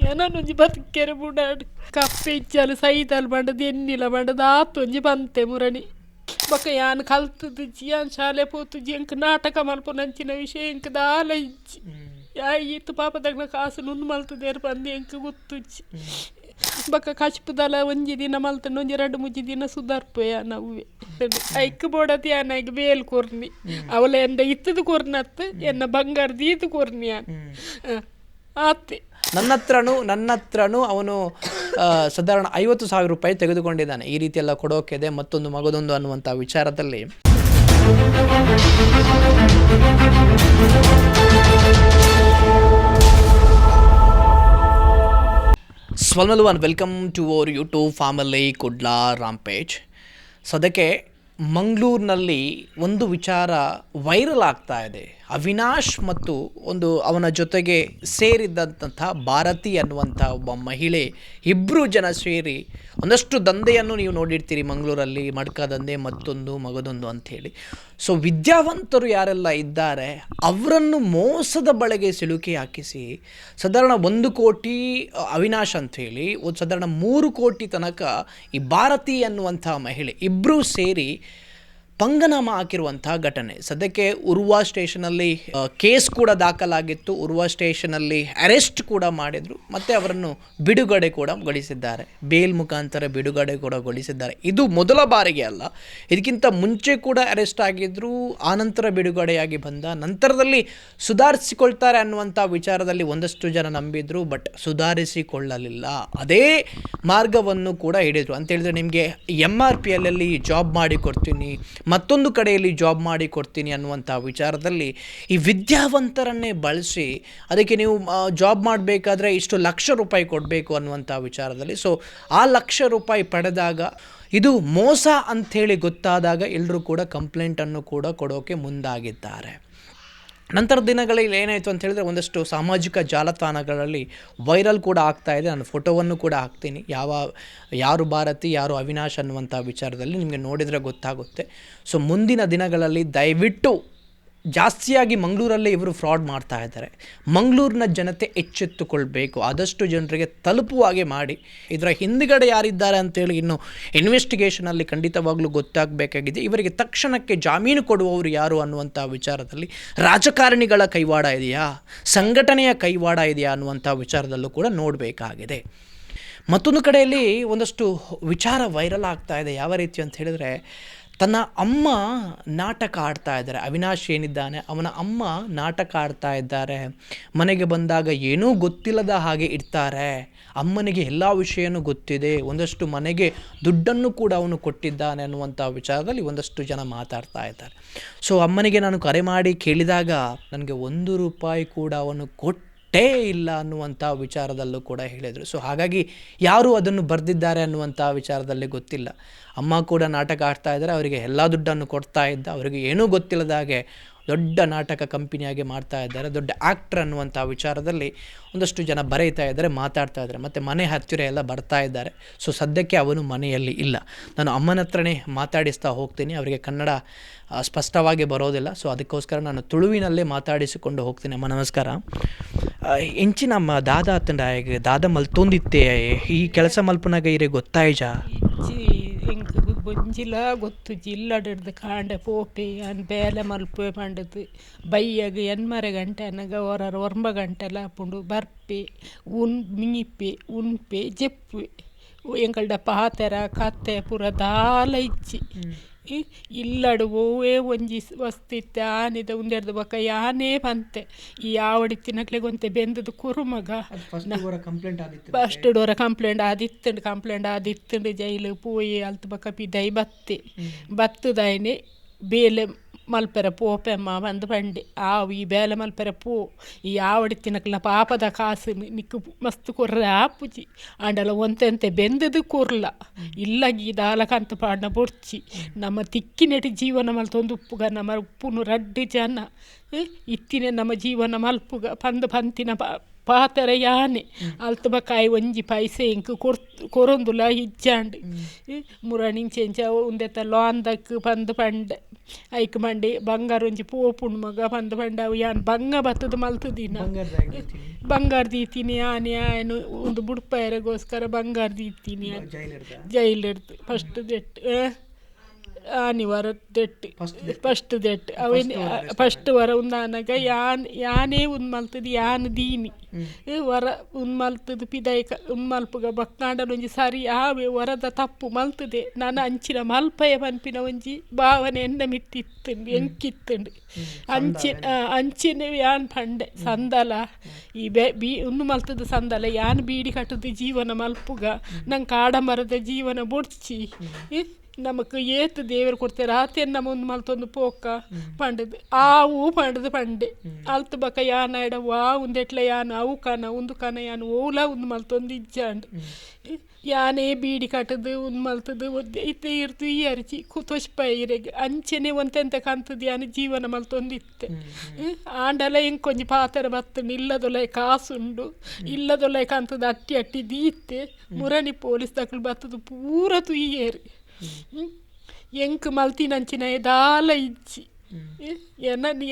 ಏನೊಂಜಿ ಬದುಕೆರೆ ಬುಡಾಡು ಕಪ್ಪೆ ಇಜ್ಜಲು ಸೈತಲ್ ಬಂಡದು ಎನ್ನಿಲ ಬಂಡದು ಆತೊಂಜಿ ಬಂತೆ ಮುರಣಿ ಬೊಕ ಯಾನ್ ಕಲ್ತುದಿಜ್ಜಿ ಯಾನ್ ಶಾಲೆ ಪೋತುಜಿ ಎಂಕ್ ನಾಟಕ ಮಲ್ಪುನಂಚಿನ ವಿಷಯ ಎಂಕ್ ದಾಲ ಇಜ್ಜಿ ಯಾ ಈತು ಪಾಪದಗ್ನ ಕಾಸು ನುಣ್ಣು ಮಲ್ತದೇರು ಬಂದು ಎಂಕ್ ಗೊತ್ತುಜ್ಜಿ ಬೊಕ ಕಚ್ಪುದಲ ಒಂಜಿ ದಿನ ಮಲ್ತನ ಒಂಜಿ 2-3 ದಿನ ಸುಧಾರ್ಪೆಯ ನವ್ವೆ ಐಕ್ ಬೋಡತಿ ಯಾನಾಗಿ ಬೇಲ್ ಕೊರ್ನಿ ಅವಳ ಎಂದ ಇತ್ತದು ಕೊರ್ನತ್ತು ಎನ್ನ ಬಂಗಾರ ದೀತು ಕೊರ್ನಿ ಆತೆ. ನನ್ನ ಹತ್ರನೂ ಅವನು ಸಾಧಾರಣ 50,000 ರೂಪಾಯಿ ತೆಗೆದುಕೊಂಡಿದ್ದಾನೆ. ಈ ರೀತಿ ಎಲ್ಲ ಕೊಡೋಕೆದೆ ಮತ್ತೊಂದು ಮಗದೊಂದು ಅನ್ನುವಂಥ ವಿಚಾರದಲ್ಲಿ. ಸ್ವಾಗತ and welcome to our YouTube family Kudla Rampage. So ಅದಕ್ಕೆ ಮಂಗಳೂರಿನಲ್ಲಿ ಒಂದು ವಿಚಾರ ವೈರಲ್ ಆಗ್ತಾ ಇದೆ. ಅವಿನಾಶ್ ಮತ್ತು ಅವನ ಜೊತೆಗೆ ಸೇರಿದ್ದಂತಹ ಭಾರತಿ ಅನ್ನುವಂಥ ಒಬ್ಬ ಮಹಿಳೆ, ಇಬ್ಬರು ಜನ ಸೇರಿ ಒಂದಷ್ಟು ದಂಧೆಯನ್ನು ನೀವು ನೋಡಿರ್ತೀರಿ ಮಂಗಳೂರಲ್ಲಿ, ಮಡ್ಕ ದಂಧೆ, ಮತ್ತೊಂದು ಮಗದೊಂದು ಅಂಥೇಳಿ. ಸೊ ವಿದ್ಯಾವಂತರು ಯಾರೆಲ್ಲ ಇದ್ದಾರೆ ಅವರನ್ನು ಮೋಸದ ಬಳೆಗೆ ಸಿಲುಕಿ ಹಾಕಿಸಿ ಸಾಧಾರಣ 1 ಕೋಟಿ ಅವಿನಾಶ್ ಅಂಥೇಳಿ ಸಾಧಾರಣ 3 ಕೋಟಿ ತನಕ ಈ ಭಾರತಿ ಅನ್ನುವಂಥ ಮಹಿಳೆ ಇಬ್ಬರೂ ಸೇರಿ ಪಂಗನಾಮ ಹಾಕಿರುವಂಥ ಘಟನೆ. ಸದ್ಯಕ್ಕೆ ಉರ್ವಾ ಸ್ಟೇಷನಲ್ಲಿ ಕೇಸ್ ಕೂಡ ದಾಖಲಾಗಿತ್ತು. ಉರ್ವಾ ಸ್ಟೇಷನಲ್ಲಿ ಅರೆಸ್ಟ್ ಕೂಡ ಮಾಡಿದರು ಮತ್ತು ಅವರನ್ನು ಬಿಡುಗಡೆ ಕೂಡ ಗೊಳಿಸಿದ್ದಾರೆ. ಬೇಲ್ ಮುಖಾಂತರ ಬಿಡುಗಡೆ ಕೂಡ ಗೊಳಿಸಿದ್ದಾರೆ. ಇದು ಮೊದಲ ಬಾರಿಗೆ ಅಲ್ಲ, ಇದಕ್ಕಿಂತ ಮುಂಚೆ ಕೂಡ ಅರೆಸ್ಟ್ ಆಗಿದ್ದರು, ಆನಂತರ ಬಿಡುಗಡೆಯಾಗಿ ಬಂದ ನಂತರದಲ್ಲಿ ಸುಧಾರಿಸಿಕೊಳ್ತಾರೆ ಅನ್ನುವಂಥ ವಿಚಾರದಲ್ಲಿ ಒಂದಷ್ಟು ಜನ ನಂಬಿದ್ರು. ಬಟ್ ಸುಧಾರಿಸಿಕೊಳ್ಳಲಿಲ್ಲ, ಅದೇ ಮಾರ್ಗವನ್ನು ಕೂಡ ಹಿಡಿದ್ರು. ಅಂತೇಳಿದ್ರೆ ನಿಮಗೆ MRPLಲ್ಲಿ ಜಾಬ್ ಮಾಡಿ ಕೊಡ್ತೀನಿ, ಮತ್ತೊಂದು ಕಡೆಯಲ್ಲಿ ಜಾಬ್ ಮಾಡಿ ಕೊಡ್ತೀನಿ ಅನ್ನುವಂಥ ವಿಚಾರದಲ್ಲಿ ಈ ವಿದ್ಯಾವಂತರನ್ನೇ ಬಳಸಿ ಅದಕ್ಕೆ ನೀವು ಜಾಬ್ ಮಾಡಬೇಕಾದ್ರೆ ಇಷ್ಟು ಲಕ್ಷ ರೂಪಾಯಿ ಕೊಡಬೇಕು ಅನ್ನುವಂಥ ವಿಚಾರದಲ್ಲಿ. ಸೊ ಆ ಲಕ್ಷ ರೂಪಾಯಿ ಪಡೆದಾಗ ಇದು ಮೋಸ ಅಂಥೇಳಿ ಗೊತ್ತಾದಾಗ ಎಲ್ಲರೂ ಕೂಡ ಕಂಪ್ಲೇಂಟನ್ನು ಕೂಡ ಕೊಡೋಕೆ ಮುಂದಾಗಿದ್ದಾರೆ. ನಂತರ ದಿನಗಳಲ್ಲಿ ಏನಾಯಿತು ಅಂತ ಹೇಳಿದ್ರೆ ಒಂದಷ್ಟು ಸಾಮಾಜಿಕ ಜಾಲತಾಣಗಳಲ್ಲಿ ವೈರಲ್ ಕೂಡ ಆಗ್ತಾ ಇದೆ. ನಾನು ಫೋಟೋವನ್ನು ಕೂಡ ಹಾಕ್ತೀನಿ, ಯಾರು ಭಾರತಿ ಯಾರು ಅವಿನಾಶ್ ಅನ್ನುವಂಥ ವಿಚಾರದಲ್ಲಿ ನಿಮಗೆ ನೋಡಿದರೆ ಗೊತ್ತಾಗುತ್ತೆ. ಸೊ ಮುಂದಿನ ದಿನಗಳಲ್ಲಿ ದಯವಿಟ್ಟು ಜಾಸ್ತಿಯಾಗಿ ಮಂಗಳೂರಲ್ಲೇ ಇವರು ಫ್ರಾಡ್ ಮಾಡ್ತಾ ಇದ್ದಾರೆ. ಮಂಗಳೂರಿನ ಜನತೆ ಎಚ್ಚೆತ್ತುಕೊಳ್ಬೇಕು, ಆದಷ್ಟು ಜನರಿಗೆ ತಲುಪುವ ಹಾಗೆ ಮಾಡಿ. ಇದರ ಹಿಂದುಗಡೆ ಯಾರಿದ್ದಾರೆ ಅಂತೇಳಿ ಇನ್ನು ಇನ್ವೆಸ್ಟಿಗೇಷನಲ್ಲಿ ಖಂಡಿತವಾಗ್ಲೂ ಗೊತ್ತಾಗಬೇಕಾಗಿದೆ. ಇವರಿಗೆ ತಕ್ಷಣಕ್ಕೆ ಜಾಮೀನು ಕೊಡುವವರು ಯಾರು ಅನ್ನುವಂಥ ವಿಚಾರದಲ್ಲಿ ರಾಜಕಾರಣಿಗಳ ಕೈವಾಡ ಇದೆಯಾ, ಸಂಘಟನೆಯ ಕೈವಾಡ ಇದೆಯಾ ಅನ್ನುವಂಥ ವಿಚಾರದಲ್ಲೂ ಕೂಡ ನೋಡಬೇಕಾಗಿದೆ. ಮತ್ತೊಂದು ಕಡೆಯಲ್ಲಿ ಒಂದಷ್ಟು ವಿಚಾರ ವೈರಲ್ ಆಗ್ತಾ ಇದೆ. ಯಾವ ರೀತಿ ಅಂತ ಹೇಳಿದರೆ, ತನ್ನ ಅಮ್ಮ ನಾಟಕ ಆಡ್ತಾ ಇದ್ದಾರೆ. ಅವಿನಾಶ್ ಏನಿದ್ದಾನೆ ಅವನ ಅಮ್ಮ ನಾಟಕ ಆಡ್ತಾ ಇದ್ದಾರೆ. ಮನೆಗೆ ಬಂದಾಗ ಏನೂ ಗೊತ್ತಿಲ್ಲದ ಹಾಗೆ ಇರ್ತಾರೆ. ಅಮ್ಮನಿಗೆ ಎಲ್ಲ ವಿಷಯನೂ ಗೊತ್ತಿದೆ, ಒಂದಷ್ಟು ಮನೆಗೆ ದುಡ್ಡನ್ನು ಕೂಡ ಅವನು ಕೊಟ್ಟಿದ್ದಾನೆ ಅನ್ನುವಂಥ ವಿಚಾರದಲ್ಲಿ ಒಂದಷ್ಟು ಜನ ಮಾತಾಡ್ತಾ ಇದ್ದಾರೆ. ಸೊ ಅಮ್ಮನಿಗೆ ನಾನು ಕರೆ ಮಾಡಿ ಕೇಳಿದಾಗ ನನಗೆ 1 ರೂಪಾಯಿ ಕೂಡ ಅವನು ಕೊಟ್ಟೇ ಇಲ್ಲ ಅನ್ನುವಂಥ ವಿಚಾರದಲ್ಲೂ ಕೂಡ ಹೇಳಿದರು. ಸೊ ಹಾಗಾಗಿ ಯಾರು ಅದನ್ನು ಬರೆದಿದ್ದಾರೆ ಅನ್ನುವಂಥ ವಿಚಾರದಲ್ಲಿ ಗೊತ್ತಿಲ್ಲ. ಅಮ್ಮ ಕೂಡ ನಾಟಕ ಆಡ್ತಾ ಇದ್ದಾರೆ, ಅವರಿಗೆ ಎಲ್ಲ ದುಡ್ಡನ್ನು ಕೊಡ್ತಾ ಇದ್ದ, ಅವರಿಗೆ ಏನೂ ಗೊತ್ತಿಲ್ಲದ ಹಾಗೆ ದೊಡ್ಡ ನಾಟಕ ಕಂಪನಿಯಾಗಿ ಮಾಡ್ತಾ ಇದ್ದಾರೆ, ದೊಡ್ಡ ಆ್ಯಕ್ಟ್ರ್ ಅನ್ನುವಂಥ ವಿಚಾರದಲ್ಲಿ ಒಂದಷ್ಟು ಜನ ಬರೀತಾ ಇದ್ದಾರೆ, ಮಾತಾಡ್ತಾ ಇದ್ದಾರೆ. ಮತ್ತು ಮನೆ ಹತ್ತಿರ ಎಲ್ಲ ಬರ್ತಾ ಇದ್ದಾರೆ. ಸೊ ಸದ್ಯಕ್ಕೆ ಅವನು ಮನೆಯಲ್ಲಿ ಇಲ್ಲ. ನಾನು ಅಮ್ಮನ ಹತ್ರನೇ ಮಾತಾಡಿಸ್ತಾ ಹೋಗ್ತೀನಿ, ಅವರಿಗೆ ಕನ್ನಡ ಸ್ಪಷ್ಟವಾಗಿ ಬರೋದಿಲ್ಲ. ಸೊ ಅದಕ್ಕೋಸ್ಕರ ನಾನು ತುಳುವಿನಲ್ಲೇ ಮಾತಾಡಿಸಿಕೊಂಡು ಹೋಗ್ತೀನಿ. ಅಮ್ಮ ನಮಸ್ಕಾರ. ಎಂಚಿ ನಮ್ಮ ದಾದ ಅತ್ತಂಡ ದಾದ ಮಲ್ತೊಂದಿತ್ತೆ ಈ ಕೆಲಸ ಮಲ್ಪನಾಗ ಇರೇ ಗೊತ್ತಾಯ್ಜ ಬೊಂಜಿಲ ಗೊತ್ತು ಜಿಲ್ಲಡಿಡ್ದು ಕಾಂಡೆ ಪೋಪೆ ಅನ್ ಬೇಲೆ ಮಲ್ಪೆ ಪಂಡದು ಬೈಯಾಗ 8 ಗಂಟೆ ಅನ್ನಗ 9 ಗಂಟೆಲ್ಲ ಹಾಪುಂಡು ಬರ್ಪೆ ಮೀಪೆ ಉನ್ಪೆ ಜೆಪ್ಪೆ ಎಂಕಲ್ಡ ಪಾತೆರ ಕತ್ತೆ ಪೂರ ದಾಲ ಇಜ್ಜಿ ಇಲ್ಲಡು ಓವೇ ಒಂಜಿ ವಸ್ತಿತ್ತೆ ಆನಿದ ಉಂದೆರ್ದು ಬೊಕ ಯಾನೇ ಬಂತೆ ಈ ಆವಡಿ ತಿನ್ನಕ್ಲೆಗೊಂತೆ ಬೆಂದದು ಕುರುಮಗ ಫಸ್ಟ್ ಡೋರ ಕಂಪ್ಲೇಂಟ್ ಆದಿತ್ತಂಡು ಜೈಲು ಪೋಯಿ ಅಲ್ತು ಬೊಕ ಪಿದೈ ಬತ್ತದಾಯ್ನೆ ಬೇಲೆ ಮಲ್ಪೆರ ಪೋಪೆಮ್ಮ ಬಂದು ಬಂಡೆ ಆವು ಈ ಬೇಲೆ ಮಲ್ಪೆರ ಪೋ ಈ ಆವಡಿ ತಿನ್ನಕ್ಲ ಪಾಪದ ಕಾಸು ನಿಕ್ಕು ಮಸ್ತ್ ಕೊರ್ರೆ ಆಪುಜಿ ಅಂಡಲ ಒಂತೆಂತೆ ಬೆಂದದು ಕೊರ್ಲ ಇಲ್ಲ ಗೀದಾಲ ಕಂತ ಪಾಡ್ನ ಬೊಡ್ಚಿ ನಮ್ಮ ತಿಕ್ಕಿನೆಟಿ ಜೀವನ ಮಲ್ತೊಂದು ಉಪ್ಪುಗ ನಮ್ಮ ಉಪ್ಪುನು ರಡ್ಡು ಜನ ಇತ್ತಿನ ನಮ್ಮ ಜೀವನ ಮಲ್ಪುಗ ಪಂತಿನ ಪಾತೆರೆ ಯಾನೆ ಅಲ್ತ ಬಕಾಯಿ ಒಂಜಿ ಪೈಸೆ ಇಂಕ್ ಕೊರೊಂದುಲ ಹಿಜ್ಜಾಂಡ್ ಮುರಣಿಂಚೆಂಚ ಉಂದೆತ ಲಾಂದಕ್ ಪಂದ್ ಪಂಡೆ ಐಕ್ ಮಂಡಿ ಬಂಗಾರ ಒಂಜಿ ಪೋಪುಂಡು ಮಗ ಪಂದ್ ಪಂಡೆ ಅವು ಯಾನ್ ಬಂಗ ಬತ್ತದ ಮಲ್ತದಿನ ಬಂಗಾರ ದೀತೀನಿ ಆನೆ ಒಂದು ಬುಡ್ಪೈರೆಗೋಸ್ಕರ ಬಂಗಾರ ದೀತೀನಿ ಜೈಲಿಡ್ದು ಫಸ್ಟ್ ದೆಟ್ ಆನಿ ವರ ದೆಟ್ ಫಸ್ಟ್ ದೆಟ್ ಅವೇನು ಫಸ್ಟ್ ವರ ಉಂದಾನಾಗ ಯಾನೇ ಉಂದ್ ಮಲ್ತದ ಯಾನ್ ದೀನಿ ವರ ಉಂದ್ ಮಲ್ತದ ಪಿದಾಯ್ಕ ಉಂದ್ ಮಲ್ಪಗ ಬಕ್ಕಾಂಡಲ ಒಂಜಿ ಸರಿ ಆವೆ ವರದ ತಪ್ಪು ಮಲ್ತದೆ ನಾನು ಅಂಚಿನ ಮಲ್ಪಯ ಪನ್ಪಿನ ಒಂಜಿ ಭಾವನೆ ಎಂಡ ಮಿತ್ತಿತ್ತಂಡು ಎಂಕಿತ್ತಂಡು ಅಂಚಿನ ಯಾನ್ ಪಂಡೆ ಸಂದಲ ಈ ಉಂದು ಮಲ್ತದ ಸಂದಲ ಯಾನ್ ಬೀಡಿ ಕಟ್ಟದ ಜೀವನ ಮಲ್ಪುಗ ನಂಗೆ ಆಡಂಬರದ ಜೀವನ ಬೊಡ್ಚಿ ನಮಕ್ ಏತ್ ದೇವರು ಕೊಡ್ತಾರೆ ಆತೇನು ನಮ್ಮ ಒಂದು ಮಲ್ತೊಂದು ಪೋಕ ಪಂಡದು ಆವು ಪಂಡದು ಪಂಡೆ ಅಲ್ತ ಬಕ ಯಾನ ಎಡ ವಾ ಉಂದೆಟ್ಲ ಯಾನ ಅವು ಕನ ಒಂದು ಕನ ಯಾನು ಓಲ ಒಂದು ಮಲ್ತೊಂದು ಇಜ್ಜಾಂಡು ಯಾನೇ ಬೀಡಿ ಕಟ್ಟದು ಒಂದು ಮಲ್ತದು ಇತ್ತೆ ಇರ್ತು ಈ ಅರಿಚಿ ಕುತೊಶ್ಪೈರೆಗೆ ಅಂಚೆನೆ ಒಂತೆಂತ ಕಂತದ್ದು ಯಾನು ಜೀವನ ಮಲ್ತೊಂದು ಇತ್ತೆ ಆಂಡಲ ಹೆಂಗೆ ಕೊಂಚ ಪಾತರ ಬತ್ತಂಡು ಇಲ್ಲದೊಲೆ ಕಾಸುಂಡು ಇಲ್ಲದೊಲೆ ಕಂತದ್ದು ಅಟ್ಟಿ ಅಟ್ಟಿ ದೀತ್ತೆ ಮುರಣಿ ಪೊಲೀಸ್ ತಕಲು ಬತ್ತದು ಪೂರ ತುಯ್ಯೇರಿ ಎಂಕ್ ಮಲ್ತಿನಂಚಿನ ದಾಲ ಇಜ್ಜಿ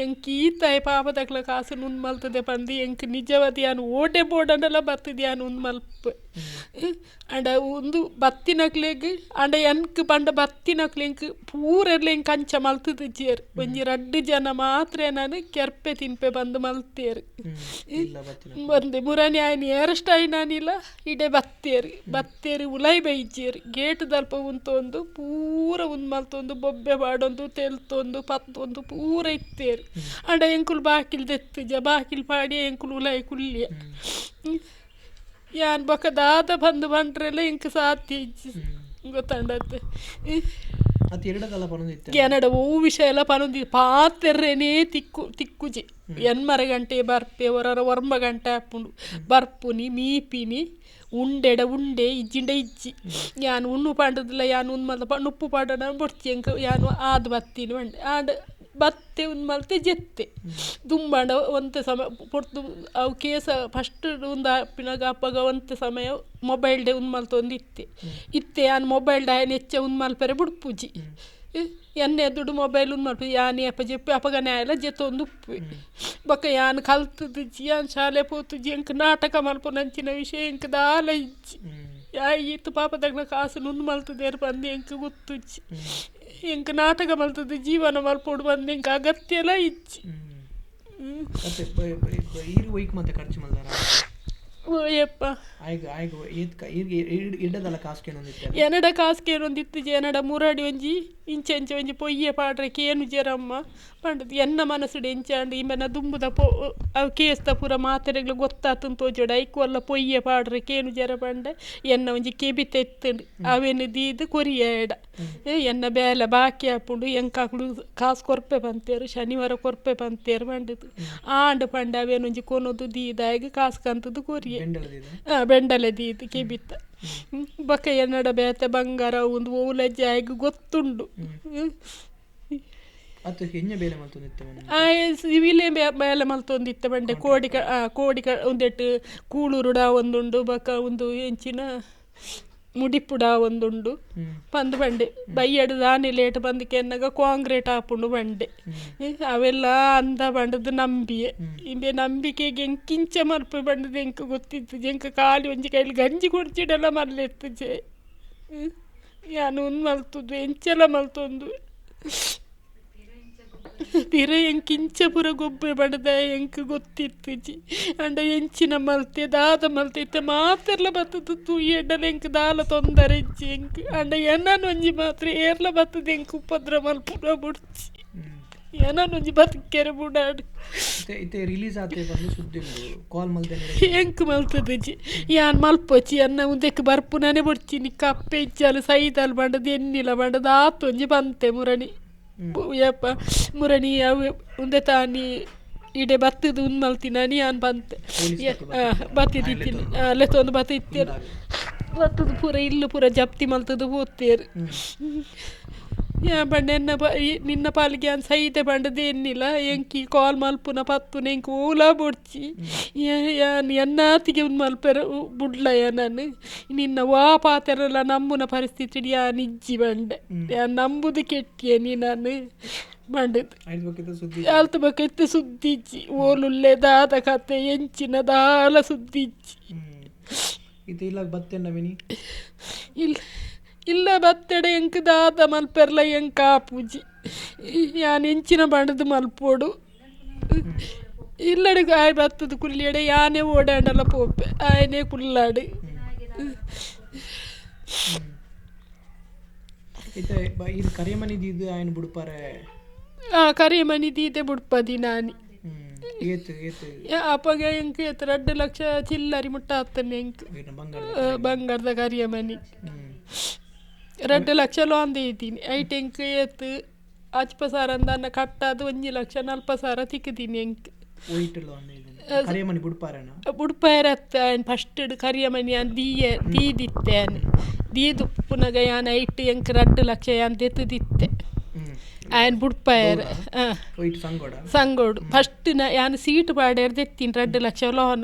ಎಂಕ್ ಈತಾಯ ಪಾಪ ತಕ್ಲ ಕಾಸು ನುನ್ ಮಲ್ತದೆ ಪಂದು ಎಂಕ್ ನಿಜವಾದ ಯಾನು ಓಟೆ ಬೋರ್ಡನ್ನೆಲ್ಲ ಬರ್ತದೆ ಯಾನು ಉಂದ್ ಮಲ್ಪ ಅಂಡ ಒಂದು ಬತ್ತಿನಕ್ಲೆಗ್ ಅಂಡ ಎನ್ಕ್ ಪಂಡ ಬತ್ತಿನಕ್ಲೆ ಎಂಕ್ ಪೂರೆಲ್ಲ ಎಂಕ್ ಅಂಚ ಮಲ್ತದ ಜೇರ್ ಒಂಜಿ 2 ಜನ ಮಾತ್ರ ನಾನು ಕೆರ್ಪೆ ತಿನ್ಪೆ ಬಂದು ಮಲ್ತೇರು ಬಂದೆ ಮುರಾನಿ ಆಯ್ನ ಏರಷ್ಟ ನಾನಿಲ್ಲ ಇಡೆ ಬತ್ತೇರಿ ಉಲೈ ಬೈಜೇರಿ ಗೇಟ್ ದಲ್ಪ ಉಂತೊಂದು ಪೂರ ಉಂದ್ ಮಲ್ತೊಂದು ಬೊಬ್ಬೆ ಬಾಡೊಂದು ತೆಲ್ತೊಂದು ಪತ್ತೊಂದು ಪೂರ ಇತ್ತೇರಿ ಅಂಡ ಎಂಕುಲು ಬಾಕಿಲ್ ದೆತ್ತುಜ ಬಾಕಿಲ್ ಪಾಡಿ ಎಂಕುಲು ಉಲೈ ಕುಲ್ಯ ಯಾನ್ ಬೊಕ ದಾದ ಬಂದು ಬಂಡ್ರೆಲ್ಲ ಇಂಕ ಸಾಧ್ಯ ಇಜ್ಜಿ ಗೊತ್ತಂಡತ್ತೆ ಕೆನಡ ಓ ವಿಷಯ ಎಲ್ಲ ಪನೊಂದಿ ಪಾತೆರ್ರೇನೇ ತಿಕ್ಕುಜಿ ಎನ್ಮರ ಗಂಟೆ ಬರ್ಪೆ ಹೊರರ ಒರ್ಮ ಗಂಟೆ ಹಾಪುಂಡು ಬರ್ಪುನಿ ಮೀಪಿನಿ ಉಂಡೆಡ ಉಂಡೆ ಇಜ್ಜಿಂಡೆ ಇಜ್ಜಿ ಯಾನು ಉಣ್ಣು ಪಾಂಡದಿಲ್ಲ ಯಾನು ಉಂದು ಮಲ್ದ ಉಪ್ಪು ಪಾಡನ ಬೊಡ್ಚಿ ಎಂಕ ಯಾನು ಆದು ಬತ್ತೀನಿ ಬಂಡೆ ಆಡ ಬತ್ತೆ ಒಂದು ಮಲ್ತೆ ಜೆತ್ತೆ ದುಂಬಾಂಡ ಒಂತೆ ಸಮಯ ಪೊಡ್ತು ಅವು ಕೇಸ ಫಸ್ಟ್ ಒಂದು ಆಪಿನಾಗ ಅಪ್ಪಗ ಒಂತೆ ಸಮಯ ಮೊಬೈಲ್ ಡೇ ಒಂದು ಮಲ್ತ ಒಂದು ಇತ್ತೆ ಯಾನು ಮೊಬೈಲ್ ಡೇ ನೆಚ್ಚ ಒಂದು ಮಲ್ಪರೆ ಬುಡ್ಪುಜಿ ಎನ್ನೆ ದುಡ್ಡು ಮೊಬೈಲ್ ಒಂದು ಮಲ್ಪು ಯಾನಿ ಅಪ್ಪ ಜಪ್ಪಿ ಅಪ್ಪಗನೆ ಆಯಲ್ಲ ಜೆತ್ತ ಒಂದು ಉಪ್ಪು ಬೊಕ್ಕ ಯಾನು ಕಲ್ತದಿಜ್ಜಿ ಯಾನು ಶಾಲೆ ಪೋತುಜಿ ಎಂಕ ನಾಟಕ ಮಲ್ಪು ನಂಚಿನ ವಿಷಯ ಎಂಕ ದಾಲ ಇಜ್ಜಿ ಯಾ ಈತು ಪಾಪದಾಗ ಕಾಸು ನುಂದು ಮಲ್ತದೇರು ಬಂದು ಎಂಕ ಗೊತ್ತುಜ್ಜಿ ಎಂಕ ನಾಟಕ ಮಲ್ತದ ಜೀವನ ಮಲ್ಪೋಡು ಬಂದು ಎಂಕ ಅಗತ್ಯ ಎಲ್ಲ ಇಜ್ಜಿ ಯಪ್ಪ ಎನಡ ಕಾಸ್ಕೇನೊಂದಿತ್ತು ಎನಡ ಮುರಡಿ ಒಂಜಿ ಇಂಚೆಂಚೆ ಒಂಜಿ ಪೊಯ್ಯೆ ಪಾಡ್ರೆಕೆ ಏನು ಜರಮ್ಮ ಪಂಡದು ಎನ್ನ ಮನಸ್ಸುಡು ಎಂಚಾಂಡು ಇಮೆನ ದುಂಬುದ ಅವು ಕೇಸ್ತ ಪೂರ ಮಾತ್ರೆಗಳು ಗೊತ್ತಾತಂತ ತೋಜೋಡು ಐಕುವಲ್ಲ ಪೊಯ್ಯೆ ಪಾಡ್ರೆಕೆ ಏನು ಜರ ಪಂಡೆ ಎನ್ನ ಒಂಜಿ ಕೆಬಿತ ಎತ್ತಂಡು ಅವೇನು ದೀದು ಕೊರಿಯಾಡ ಎನ್ನ ಬೇಲೆ ಬಾಕಿ ಹಾಪುಂಡು ಎಂಕಾಕ್ಳು ಕಾಸು ಕೊರ್ಪೆ ಬಂತೇರು ಶನಿವಾರ ಕೊರ್ಪೆ ಬಂತೇರು ಪಂಡದು ಆಂಡು ಪಂಡೆ ಅವೇನೊಂಜಿ ಕೊನೋದು ದೀದಾಗಿ ಕಾಸು ಕಂತದ್ದು ಕೊರಿಯೆ ಬೆಂಡಲೆ ದೀದು ಕೆಬಿತ್ತ ಬಕ್ಕ ಎನ್ನಡ ಬೇತೆ ಬಂಗಾರ ಒಂದು ಓಲಜ್ಜೆ ಆಗಿ ಗೊತ್ತುಂಡು ಸಿವಿಲೆ ಬೇಲೆ ಮಲ್ತೊಂದಿತ್ತ ಬಂಡೆ ಕೋಡಿ ಒಂದೆಟ್ಟು ಕೂಳೂರುಡ ಒಂದುಂಡು ಬಕ್ಕ ಒಂದು ಎಂಚಿನ ಮುಡಿಪುಡ ಒಂದುಂಡು ಪಂದು ಬಂಡೆ ಬೈಯಡು ದಾನಿ ಲೇಟ್ ಬಂದಕ್ಕೆ ಎನ್ನಾಗ ಕಾಂಕ್ರೀಟ್ ಹಾಪುಂಡು ಬಂಡೆ ಅವೆಲ್ಲ ಅಂದ ಬಂಡದು ನಂಬಿಯೆ ಇಂಬೆ ನಂಬಿಕೆಗೆ ಎಂಕಿಂಚ ಮಲ್ಪೆ ಬಂಡದು ಎಂಕ ಗೊತ್ತಿತ್ತು ಎಂಕ ಖಾಲಿ ಒಂಜಿ ಕೈಲಿ ಗಂಜಿ ಕುಡ್ಚಿಡೆಲ್ಲ ಮಲ್ಲೆತ್ತು ಜೆ ಯಾನು ಒಂದು ಮಲ್ತದ್ದು ಎಂಚೆಲ್ಲ ಮಲ್ತೊಂದು ಪಿರ ಎಂಕಿಂಚ ಪುರ ಗೊಬ್ಬೆ ಬಡದ ಎಂಕ ಗೊತ್ತಿತ್ತು ಜಿ ಅಂಡ ಎಂಚಿನ ಮಲ್ತೆ ದಾದ ಮಲ್ತೆ ಇತ್ತೆ ಮಾತೆರ್ಲ ಬತ್ತದ ತುಯ್ಯಡ್ಡಲ ಎಂಕ ದಾಲ ತೊಂದರೆ ಇಜ್ಜಿ ಎಂಕ ಅಂಡ ಎನ್ನನು ಒಂಜಿ ಮಾತ್ರ ಏರ್ಲ ಬತ್ತದ ಎಂಕ ಉಪದ್ರ ಮಲ್ಪುರ ಬುಡ್ಚಿ ಏನೊಂಜಿ ಬದುಕೆರೆ ಬುಡಾಡು ಎಂಕ್ ಮಲ್ತದ ಜಿ ಯಾನ್ ಮಲ್ಪೊಚ್ಚಿ ಅನ್ನ ಉದಕ್ಕೆ ಬರ್ಪುನಾನೆ ಬೊಡ್ಚಿನಿ ಕಪ್ಪೆ ಇಜ್ಜಲು ಸೈದಲ್ ಬಂಡದು ಎನ್ನಿಲ ಬಂಡದು ಆತೊಂಜಿ ಬಂತೆ ಮುರಣಿ ಯಪ್ಪ ಮುರಣಿ ಅವು ಉಂದೆ ತಾನಿ ಇಡೆ ಬತ್ತದು ಉಂದು ಮಲ್ತಿನಾನಿ ಯಾನ್ ಬಂತೆ ಬತ್ತಿದಿತ್ತೀನಿ ಲೆತ್ತೊಂದು ಬತ್ತ ಇತ್ತೇರು ಬತ್ತದು ಪೂರ ಇಲ್ಲು ಪೂರ ಜಪ್ತಿ ಮಲ್ತದು ಹೋಗ್ತೇರು ಬಂಡೆ ನಿನ್ನ ಪಾಲಿಗೆ ಅನ್ ಸಹಿತೆ ಬಂಡದು ಎನ್ನಿಲ್ಲ ಎಂಕಿ ಕಾಲ್ ಮಲ್ಪುನ ಪತ್ತುನ ಎಂಕ್ ಓಲಾ ಬೊಡ್ಚಿ ಎನ್ನಾತಿಗೆ ಒಂದು ಮಲ್ಪೆರ ಬುಡ್ಲಯ್ಯ ನಾನು ನಿನ್ನ ವಾ ಪಾತೆರಲ್ಲ ನಂಬುನ ಪರಿಸ್ಥಿತಿ ಯಾ ನಿಜ್ಜಿ ಬಂಡೆ ಯಾ ನಂಬುದು ಕೆಟ್ಟಿಯ ನೀ ನಾನು ಬಂಡದು ಆಲ್ತ ಬಕ್ಕೆ ಸುದ್ದಿಜ್ಜಿ ಓಲುಲ್ಲೆ ದಾದ ಕತೆ ಎಂಚಿನ ದಾಲ ಸುದ್ದಿಜ್ಜಿ ಇಲ್ಲ ಇಲ್ಲ ಬತ್ತೆಡೆ ಎಂಕ್ ದಾದ ಮಲ್ಪೆರ್ಲ ಎಂಕ ಆಪುಜಿ ಯಾನ್ ಎಂಚಿನ ಬಂಡದು ಮಲ್ಪೋಡು ಇಲ್ಲಡೆ ಆಯ್ ಬತ್ತದ ಕುಲ್ಲಿಯಡೆ ಯಾನೇ ಓಡಾಡಲ್ಲ ಪೋಪೆ ಆಯನೇ ಕುಲ್ಲಾಡು ಕರಿಯ ಮನಿ ದೀದೆ ಬುಡ್ಪದಿ ನಾನಿ ಅಪ್ಪಗ ಎಂಕ್ 2 ಲಕ್ಷ ಚಿಲ್ಲರಿ ಮುಟ್ಟ ಹತ್ತನೆ ಎಂಕ್ ಬಂಗಾರದ ಕರಿಯ ಮನಿ 2 ಲಕ್ಷ ಲೋನ್ ದೀತೀನಿ ಐಟ್ ಎಂಕ್ ಏತ್ ಅಚ್ಪಸಾರ ಅಂದ ಕಟ್ಟಾದ 1,40,000 ತಿಕ್ಕತೀನಿ ಎಂಕ್ ಬುಡ್ಪಾರತ್ತ ಫಸ್ಟ್ ಕರಿಯ ಮನಿ ಅನ್ ದೀದಿತ್ತೆ ದೀದು ಪುನಗ ಯಾನ್ ಐಟ್ ಎಂಕ್ 2 ಲಕ್ಷ ಯಾನ್ ದೆತ್ತದಿತ್ತೆ ಆಯ್ನ ಬುಡ್ಪಾಯರ್ ಸಂಗೋಡು ಫಸ್ಟ್ ಯಾನ್ ಸೀಟ್ ಪಾಡ್ಯಾರ ದೆತ್ತೀನಿ 2 ಲಕ್ಷ ಲೋನ್